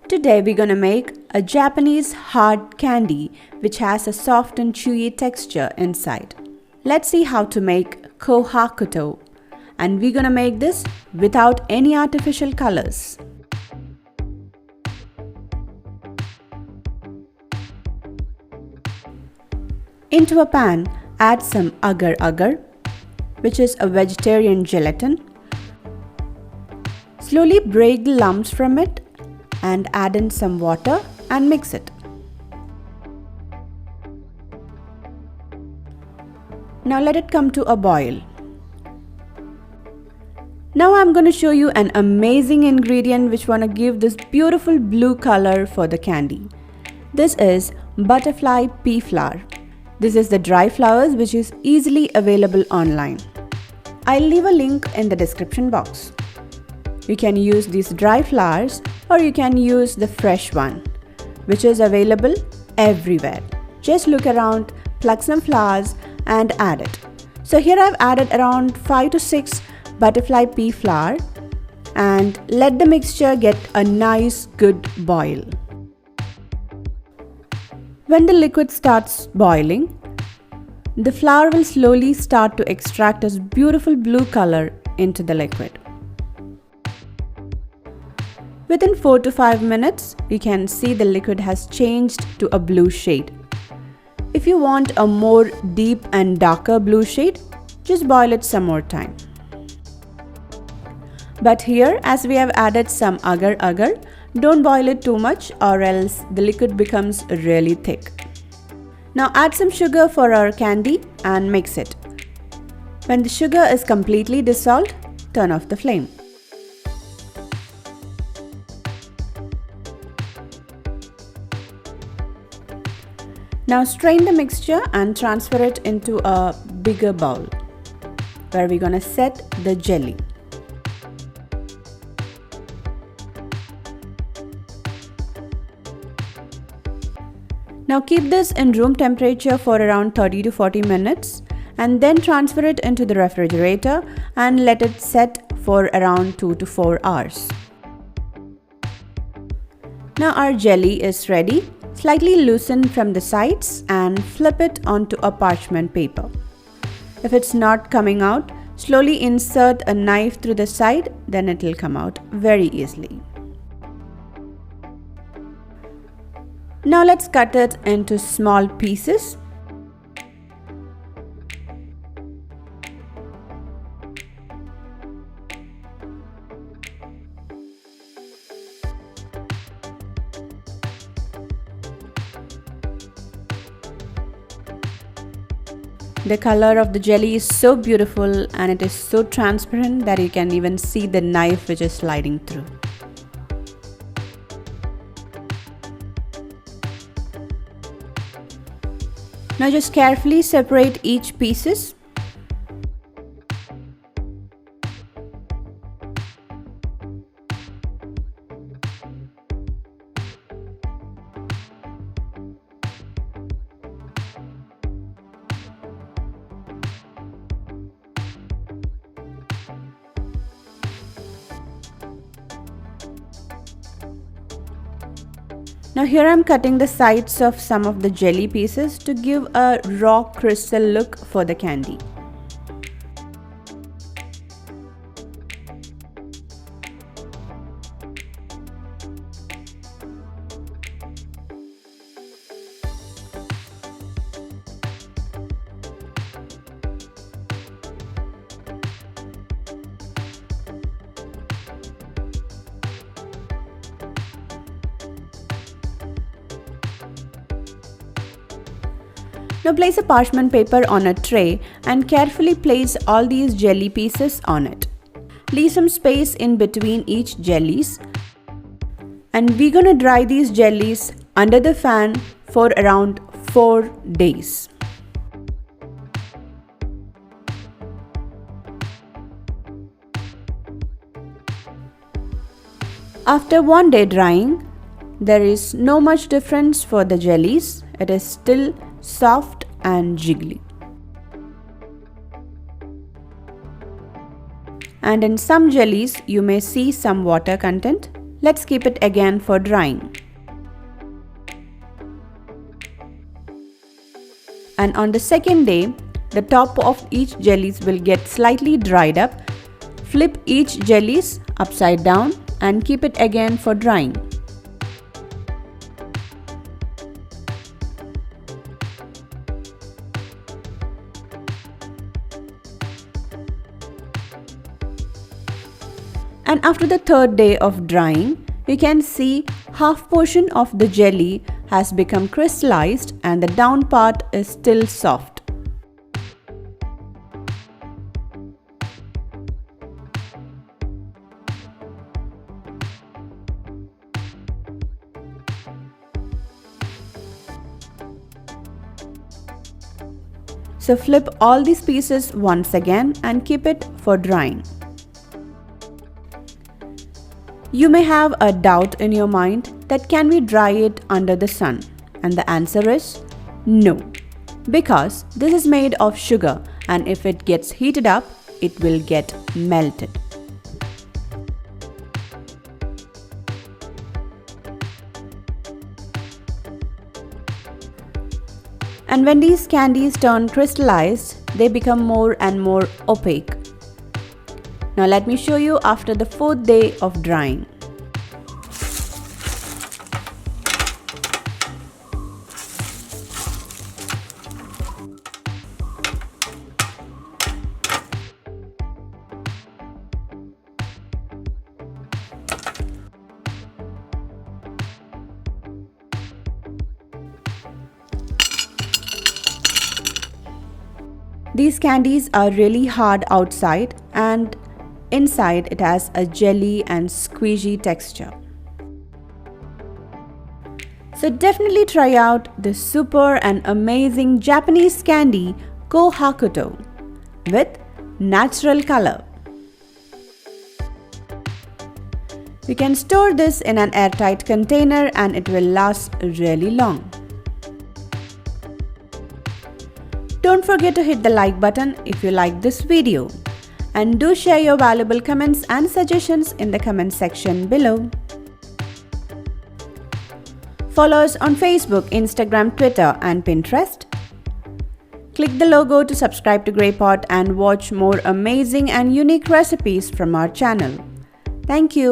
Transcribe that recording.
Today we're gonna make a Japanese hard candy which has a soft and chewy texture inside. Let's see how to make kohakutou, and we're gonna make this without any artificial colors. Into a pan, add some Agar Agar, which is a vegetarian gelatin. Slowly break the lumps from it and add in some water and mix it. Now let it come to a boil. Now I'm going to show you an amazing ingredient which wanna give this beautiful blue color for the candy. This is butterfly pea flower. This is the dry flowers which is easily available online. I'll leave a link in the description box. You can use these dry flowers or you can use the fresh one, which is available everywhere. Just look around, pluck some flowers and add it. So here I've added around 5 to 6 butterfly pea flower and let the mixture get a nice good boil. When the liquid starts boiling, the flour will slowly start to extract this beautiful blue color into the liquid. Within 4 to 5 minutes, you can see the liquid has changed to a blue shade. If you want a more deep and darker blue shade, just boil it some more time. But here, as we have added some Agar Agar, don't boil it too much or else the liquid becomes really thick. Now add some sugar for our candy and mix it. When the sugar is completely dissolved, turn off the flame. Now strain the mixture and transfer it into a bigger bowl where we're gonna set the jelly. Now keep this in room temperature for around 30 to 40 minutes and then transfer it into the refrigerator and let it set for around 2 to 4 hours. Now our jelly is ready. Slightly loosen from the sides and flip it onto a parchment paper. If it's not coming out, slowly insert a knife through the side, then it will come out very easily. Now let's cut it into small pieces. The color of the jelly is so beautiful and it is so transparent that you can even see the knife which is sliding through. Now just carefully separate each pieces. Now here I'm cutting the sides of some of the jelly pieces to give a raw crystal look for the candy. Now place a parchment paper on a tray and carefully place all these jelly pieces on it. Leave some space in between each jellies. And we're gonna dry these jellies under the fan for around 4 days. After 1 day drying, there is no much difference for the jellies. It is still soft and jiggly. And in some jellies you may see some water content, Let's keep it again for drying. And on the second day, the top of each jellies will get slightly dried up. Flip each jellies upside down and keep it again for drying. And after the third day of drying, you can see half portion of the jelly has become crystallized and the down part is still soft. So flip all these pieces once again and keep it for drying. You may have a doubt in your mind that can we dry it under the sun? And the answer is no, because this is made of sugar and if it gets heated up, it will get melted. And when these candies turn crystallized, they become more and more opaque. Now let me show you after the 4th day of drying. These candies are really hard outside and inside it has a jelly and squishy texture. So definitely try out this super and amazing Japanese candy Kohakuto with natural color. You can store this in an airtight container and it will last really long. Don't forget to hit the like button if you like this video. And do share your valuable comments and suggestions in the comment section below. Follow us on Facebook, Instagram, Twitter and Pinterest. Click the logo to subscribe to Greypot and watch more amazing and unique recipes from our channel. Thank you.